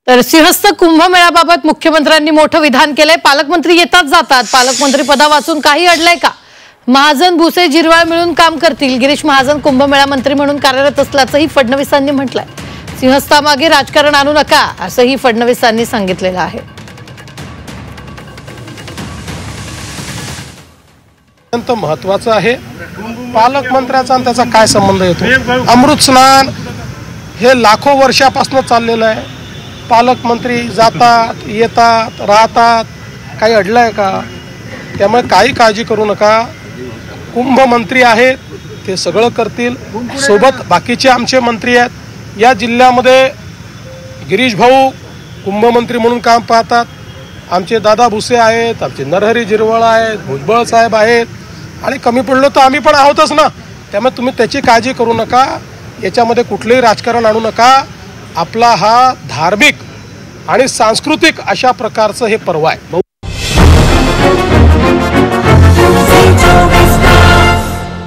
तर सिंहस्थ कुंभमेळ्याबाबत मुख्यमंत्र्यांनी मोठं विधान केलंय। पालकमंत्री येतात जातात, पालकमंत्री पदावाचून काही अडलंय का? महाजन भुसे जिरवाळ मिळून काम करतील। गिरीश महाजन कुंभमेळा मंत्री म्हणून कार्यरत असल्याचंही फडणवीसांनी म्हटलंय। सिंहस्थामागे राजकारण आणू नका असंही फडणवीसांनी सांगितलेलं आहे। अत्यंत महत्त्वाचं आहे। पालकमंत्र्याचा आणि त्याचा काय संबंध येतो? अमृत स्नान हे लाखो वर्षापासून चाललेलं आहे। पालकमंत्री जातात येतात राहतात, काही अडलंय का? त्यामुळे काही काळजी करू नका। कुंभमंत्री आहेत, ते सगळं करतील। सोबत बाकीचे आमचे मंत्री आहेत। या जिल्ह्यामध्ये गिरीश भाऊ कुंभमंत्री म्हणून काम पाहतात। आमचे दादा भुसे आहेत, आमचे नरहरी जिरवाळ आहेत, भुजबळ साहेब आहेत, आणि कमी पडलो तर आम्ही पण आहोतच ना। त्यामुळे तुम्ही त्याची काळजी करू नका, याच्यामध्ये कुठलेही राजकारण आणू नका। आपला हा धार्मिक आणि सांस्कृतिक अशा प्रकारचं हे पर्व आहे।